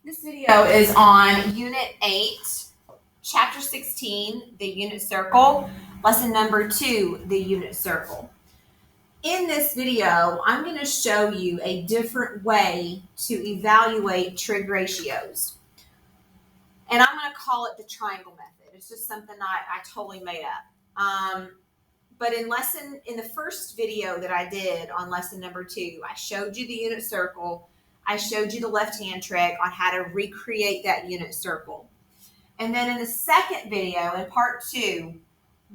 This video is on Unit 8, Chapter 16, the unit circle, lesson number 2, the unit circle. In this video, I'm going to show you a different way to evaluate trig ratios. And I'm going to call it the triangle method. It's just something I totally made up. But in the first video that I did on lesson number 2, I showed you the unit circle. I showed you the left-hand trig on how to recreate that unit circle. And then in the second video, in part 2,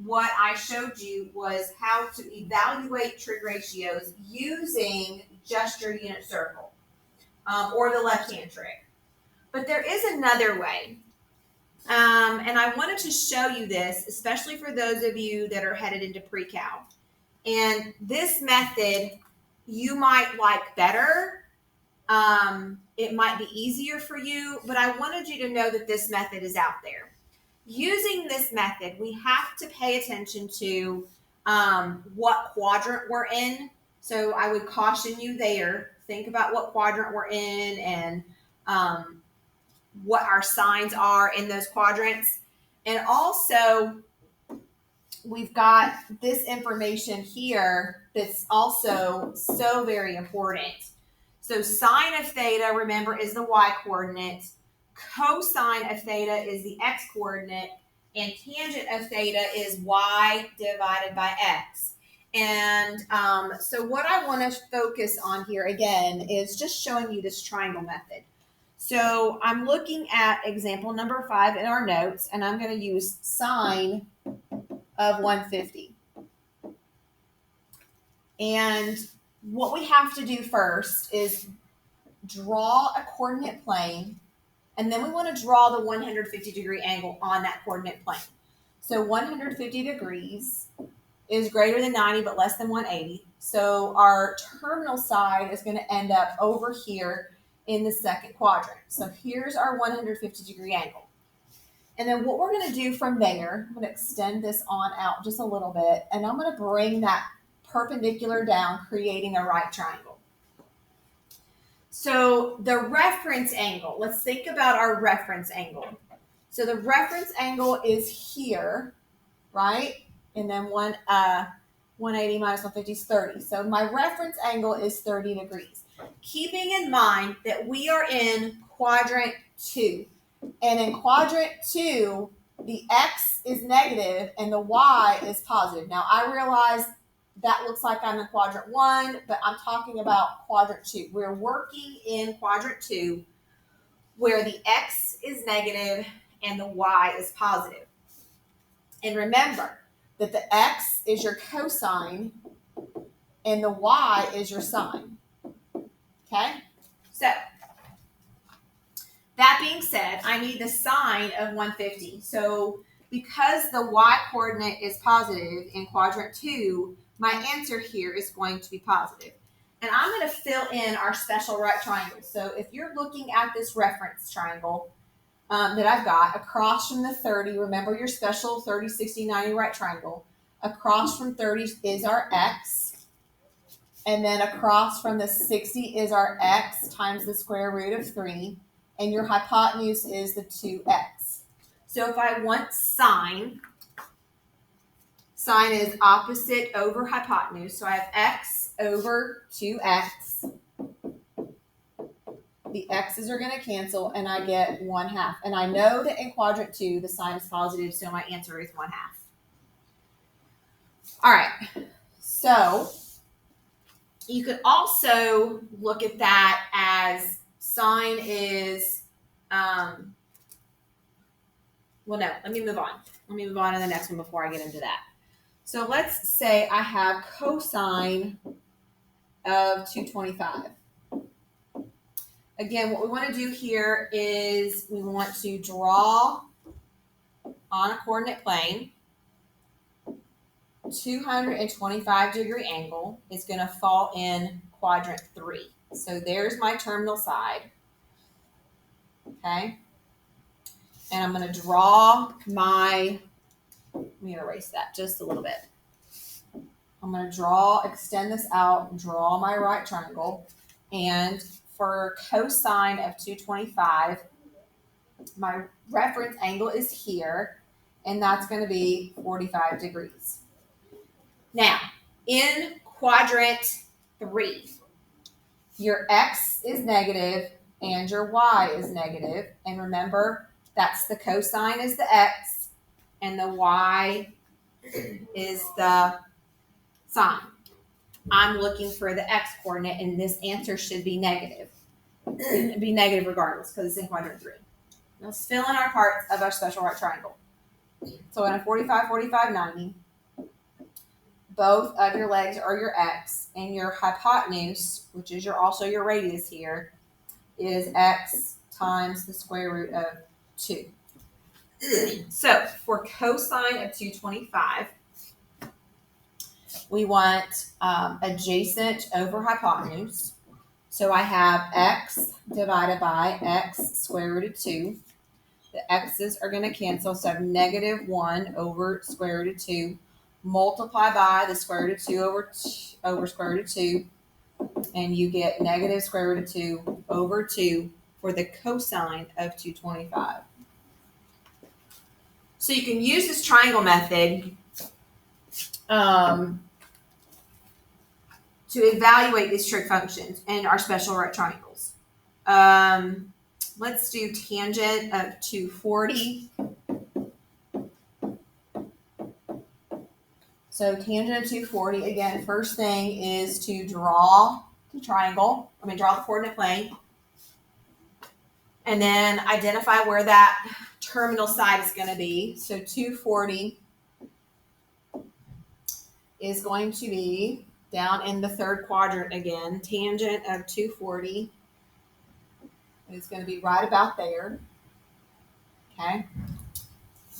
what I showed you was how to evaluate trig ratios using just your unit circle or the left-hand trig. But there is another way. And I wanted to show you this, especially for those of you that are headed into pre-cal. And this method you might like better. It might be easier for you, but I wanted you to know that this method is out there. Using this method, we have to pay attention to what quadrant we're in. So I would caution you there. Think about what quadrant we're in and what our signs are in those quadrants. And also, we've got this information here that's also so very important. So sine of theta, remember, is the y-coordinate. Cosine of theta is the x-coordinate. And tangent of theta is y divided by x. And so what I want to focus on here, again, is just showing you this triangle method. So I'm looking at example number 5 in our notes, and I'm going to use sine of 150. And what we have to do first is draw a coordinate plane, and then we want to draw the 150 degree angle on that coordinate plane. So 150 degrees is greater than 90 but less than 180. So our terminal side is going to end up over here in the second quadrant. So here's our 150 degree angle. And then what we're going to do from there, I'm going to extend this on out just a little bit, and I'm going to bring that perpendicular down, creating a right triangle. So the reference angle, let's think about our reference angle. So the reference angle is here, right? And then 180 minus 150 is 30. So my reference angle is 30 degrees. Keeping in mind that we are in quadrant 2. And in quadrant 2, the x is negative and the y is positive. Now, I realize that looks like I'm in quadrant 1, but I'm talking about quadrant 2. We're working in quadrant 2 where the x is negative and the y is positive. And remember that the x is your cosine and the y is your sine. Okay? So, that being said, I need the sine of 150. So because the y-coordinate is positive in quadrant 2, my answer here is going to be positive. And I'm going to fill in our special right triangle. So if you're looking at this reference triangle that I've got, across from the 30, remember your special 30, 60, 90 right triangle. Across from 30 is our x. And then across from the 60 is our x times the square root of 3. And your hypotenuse is the 2x. So if I want sine is opposite over hypotenuse. So I have x over 2x. The x's are going to cancel, and I get 1/2. And I know that in quadrant 2, the sign is positive, so my answer is 1/2. All right. So you could also look at that as sine is, well, no, let me move on. Let me move on to the next one before I get into that. So let's say I have cosine of 225. Again, what we want to do here is we want to draw on a coordinate plane. 225 degree angle is going to fall in quadrant 3. So there's my terminal side. Okay. And I'm going to draw let me erase that just a little bit. I'm going to extend this out, draw my right triangle. And for cosine of 225, my reference angle is here, and that's going to be 45 degrees. Now, in quadrant 3, your x is negative and your y is negative. And remember, that's the cosine is the x and the y is the sine. I'm looking for the x coordinate, and this answer should be negative. It'd be negative regardless because it's in quadrant 3. Let's fill in our parts of our special right triangle. So in a 45, 45, 90, both of your legs are your x, and your hypotenuse, which is also your radius here, is x times the square root of 2. So for cosine of 225, we want adjacent over hypotenuse. So I have x divided by x square root of 2. The x's are going to cancel, so I have negative 1 over square root of 2. Multiply by the square root of 2 over square root of 2, and you get negative square root of 2 over 2 for the cosine of 225. So you can use this triangle method to evaluate these trig functions in our special right triangles. Let's do tangent of 240. So tangent of 240, again, first thing is to draw the triangle. Draw the coordinate plane. And then identify where that terminal side is going to be. So 240 is going to be down in the third quadrant again. Tangent of 240 is going to be right about there. Okay.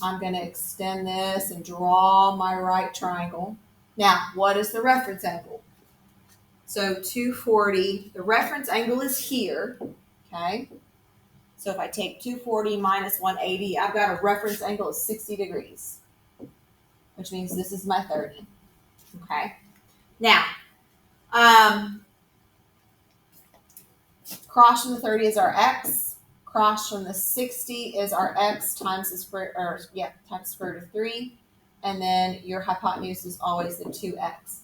I'm going to extend this and draw my right triangle. Now, what is the reference angle? So 240, the reference angle is here. Okay. So if I take 240 minus 180, I've got a reference angle of 60 degrees, which means this is my 30. Okay. Now, cross from the 30 is our x. Cross from the 60 is our x times the square, times the square root of 3. And then your hypotenuse is always the 2x.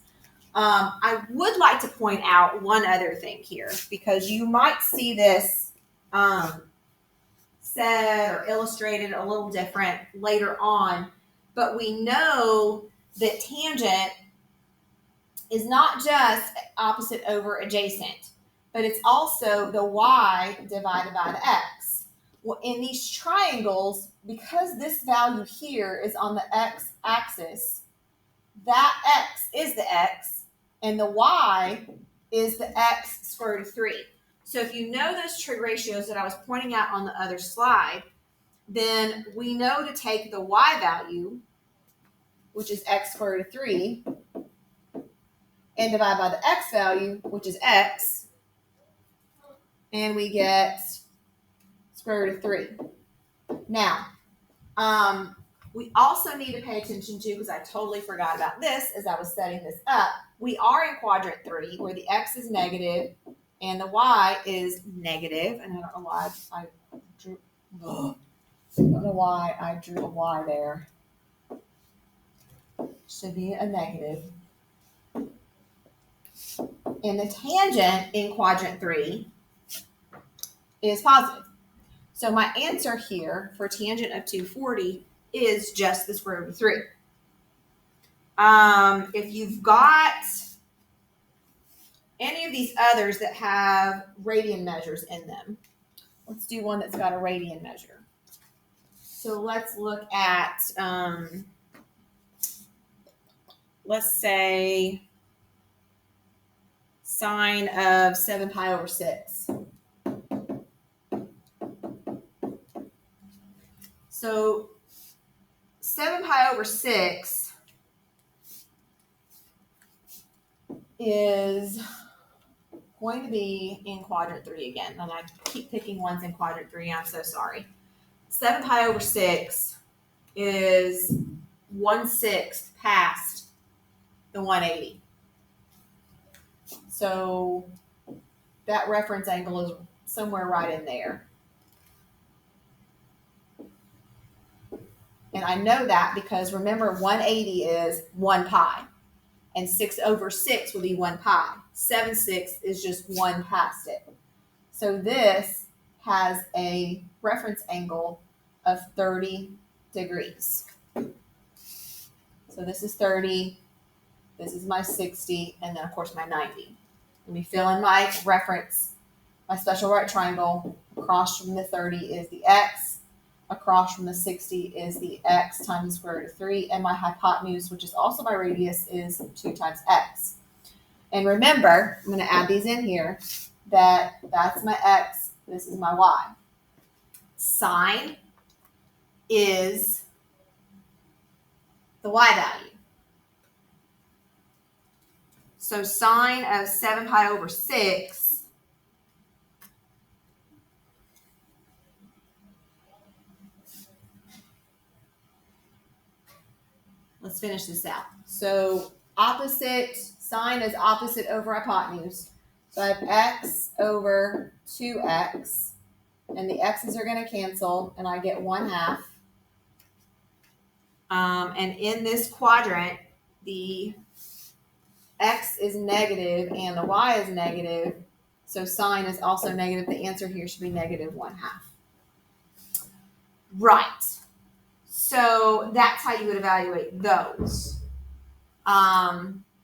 I would like to point out one other thing here, because you might see this said or illustrated a little different later on. But we know that tangent is not just opposite over adjacent, but it's also the y divided by the x. Well, in these triangles, because this value here is on the x-axis, that x is the x, and the y is the x square root of 3. So if you know those trig ratios that I was pointing out on the other slide, then we know to take the y value, which is x square root of 3, and divide by the x value, which is x, and we get square root of 3. Now, we also need to pay attention to, because I totally forgot about this as I was setting this up, we are in quadrant 3 where the x is negative and the y is negative, and I don't know why I drew a y there. Should be a negative. And the tangent in quadrant 3 is positive. So my answer here for tangent of 240 is just the square root of 3. If you've got any of these others that have radian measures in them, let's do one that's got a radian measure. So let's look at, let's say, sine of 7 pi over 6. So 7 pi over 6 is going to be in quadrant 3 again. And I keep picking ones in quadrant 3. I'm so sorry. 7 pi over 6 is 1/6 past the 180. So that reference angle is somewhere right in there. And I know that because remember 180 is 1 pi. And 6/6 would be 1 pi. 7/6 is just 1 past it. So this has a reference angle of 30 degrees. So this is 30, this is my 60, and then of course my 90. Let me fill in my reference, my special right triangle. Across from the 30 is the x, across from the 60 is the x times the square root of 3, and my hypotenuse, which is also my radius, is 2 times x. And remember, I'm going to add these in here, that's my x, this is my y. Sine is the y value. So sine of 7 pi over 6 let's finish this out. So opposite, sine is opposite over hypotenuse. So I have x over 2x, and the x's are going to cancel, and I get 1/2. And in this quadrant, the x is negative and the y is negative. So sine is also negative. The answer here should be negative 1/2. Right. So that's how you would evaluate those.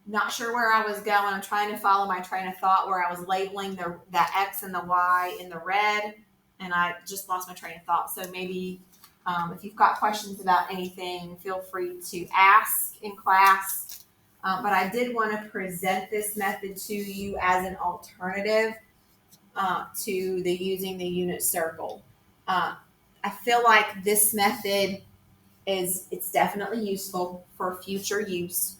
Not sure where I was going. I'm trying to follow my train of thought where I was labeling the x and the y in the red, and I just lost my train of thought. So maybe if you've got questions about anything, feel free to ask in class. But I did want to present this method to you as an alternative to the using the unit circle. I feel like this method it's definitely useful for future use.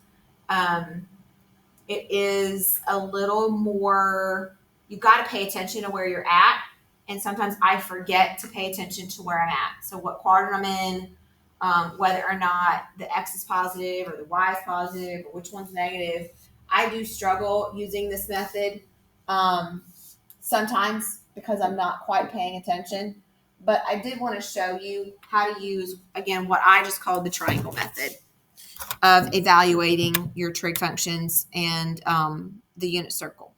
It is a little more, you got to pay attention to where you're at. And sometimes I forget to pay attention to where I'm at. So what quadrant I'm in, whether or not the x is positive or the y is positive or which one's negative. I do struggle using this method sometimes because I'm not quite paying attention. But I did want to show you how to use, again, what I just called the triangle method of evaluating your trig functions and the unit circle.